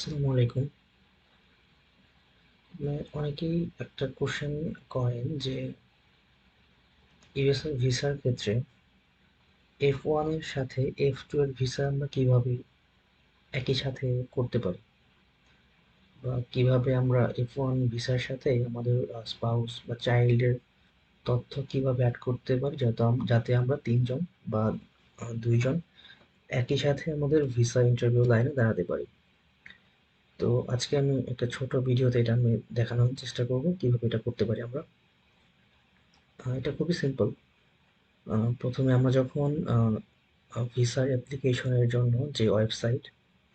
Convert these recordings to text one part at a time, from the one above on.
আসসালামু আলাইকুম। অনেকেই একটা কোশ্চেন করেন যে ইউএসএ ভিসার ক্ষেত্রে F1 এর সাথে F2 এর ভিসা আমরা কিভাবে একই সাথে করতে পারি, বা কিভাবে আমরা F1 ভিসার সাথে আমাদের স্পাউস বা চাইল্ডের তথ্য কিভাবে অ্যাড করতে পারি, যাতে আমরা তিনজন বা দুইজন একই সাথে আমাদের ভিসা ইন্টারভিউ লাইনে দাঁড়াতে পারি। তো আজকে আমি একটা ছোট ভিডিওতে এটা আমি দেখানোর চেষ্টা করব কিভাবে এটা করতে পারি আমরা। এটা খুবই সিম্পল। প্রথমে আমরা যখন ভিসার অ্যাপ্লিকেশনের জন্য যে ওয়েবসাইট,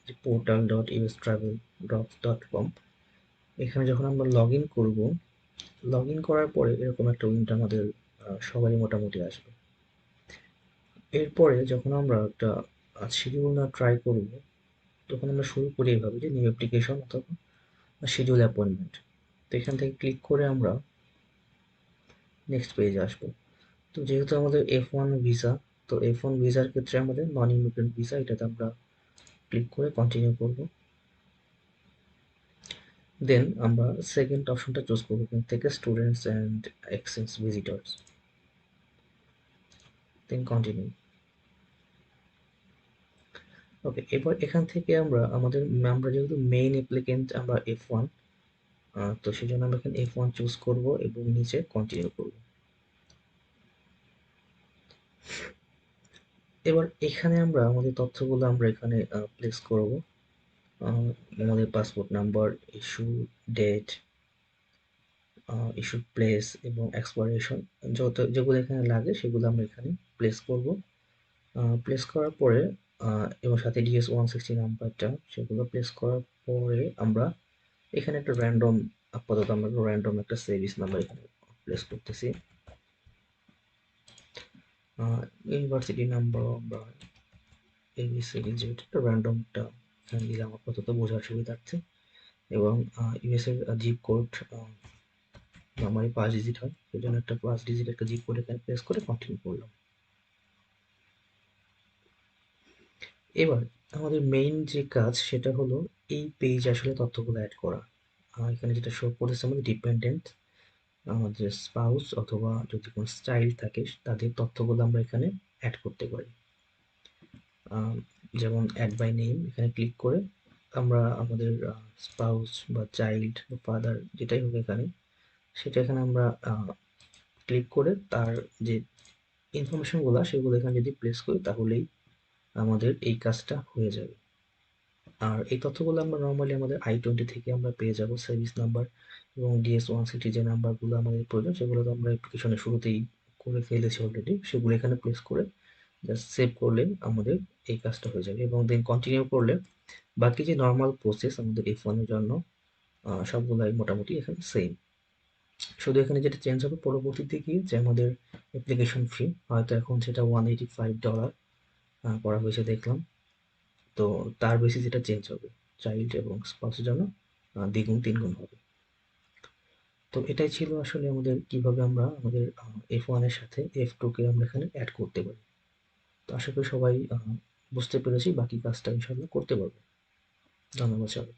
যে portal.ustravel.com, এখানে যখন আমরা লগ ইন করবো, লগ ইন করার পরে এরকম একটা উইন্ডো আমাদের সবারই মোটামুটি আসবে। এরপরে যখন আমরা একটা শিডিউল না ট্রাই করব, তখন আমরা শুরু করি এভাবে যে নিউ অ্যাপ্লিকেশন অথবা শিডিউল অ্যাপয়েন্টমেন্ট। তো এখান থেকে ক্লিক করে আমরা নেক্সট পেজে আসবো। তো যেহেতু আমাদের F1 ভিসা, তো F1 ভিসার ক্ষেত্রে আমাদের নন ইমিগ্রেন্ট ভিসা, এটাতে আমরা ক্লিক করে কন্টিনিউ করব। দেন আমরা সেকেন্ড অপশনটা চুজ করবো এখান থেকে, students and exchange visitors. Then continue. Okay, এবার এখান থেকে আমরা যেহেতু মেইন অ্যাপ্লিকেন্ট আমরা F1, তো সেই জন্য আমরা এখানে F1 চুজ করব এবং নিচে কন্টিনিউ করব। এবার এখানে আমরা আমাদের তথ্যগুলো আমরা এখানে প্লেস করব। আমাদের passport number, issue date, issue place এবং এক্সপাইরেশন, যেগুলো এখানে লাগে সেগুলো আমরা এখানে প্লেস করব। প্লেস করার পরে এবং সাথে DS-160 নাম্বারটা, সেগুলো প্লেস করার পরে আমরা এখানে একটা র্যান্ডম, আপাতত আমরা র্যান্ডম একটা সেভিস নাম্বার এখানে প্লেস করতেছি। ইউনিভার্সিটি নাম্বার আমরা ABCD, যেটা একটা র্যান্ডম একটা এখানে দিলাম আপাতত বোঝার সুবিধার্থে। এবং ইউএস এর জিপ কোড নরমালি 5 ডিজিট হয়, সেজন্য একটা 5 ডিজিট একটা জিপ কোড এখানে প্লেস করে কন্টিনিউ করলাম। এবার আমাদের মেইন যে কাজ সেটা হলো এই পেজ আসলে তথ্যগুলো অ্যাড করা। এখানে যেটা শো করেছে আমাদের ডিপেন্ডেন্ট, আমাদের স্পাউস অথবা যদি কোনো চাইল্ড থাকে তাদের তথ্যগুলো আমরা এখানে অ্যাড করতে পারি। যেমন অ্যাড বাই নেম, এখানে ক্লিক করে আমরা আমাদের স্পাউস বা চাইল্ড বা ফাদার যেটাই হোক এখানে, সেটা এখানে আমরা ক্লিক করে তার যে ইনফরমেশনগুলো সেগুলো এখানে যদি প্লেস করি তাহলেই আমাদের এই কাজটা হয়ে যাবে। আর এই তথ্যগুলো আমরা নরমালি আমাদের I-20 থেকে আমরা পেয়ে যাব, সার্ভিস নাম্বার এবং DS-160 যে নাম্বারগুলো আমাদের প্রয়োজন সেগুলো তো আমরা অ্যাপ্লিকেশনের শুরুতেই করে ফেলেছি অলরেডি, সেগুলো এখানে প্লেস করে জাস্ট সেভ করলে আমাদের এই কাজটা হয়ে যাবে। এবং দেন কন্টিনিউ করলে বাকি যে নর্মাল প্রসেস আমাদের F1 এর জন্য সবগুলাই মোটামুটি এখানে সেম। শুধু এখানে যেটা চেঞ্জ হবে পরবর্তীতে গিয়ে, যে আমাদের অ্যাপ্লিকেশন ফি হয়তো এখন সেটা $185 করা হয়েছে দেখলাম। তো তার বেশি যেটা চেঞ্জ হবে চাইল্ড এবং স্পাউসের জন্য দ্বিগুণ তিনগুণ হবে। তো এটাই ছিল আসলে আমাদের কিভাবে আমরা আমাদের F1 এর সাথে F2 কে আমরা এখানে অ্যাড করতে পারি। তো আশা করি সবাই বুঝতে পেরেছি, বাকি কাজটা ইনশাল্লাহ করতে পারবো। ধন্যবাদ সবাই।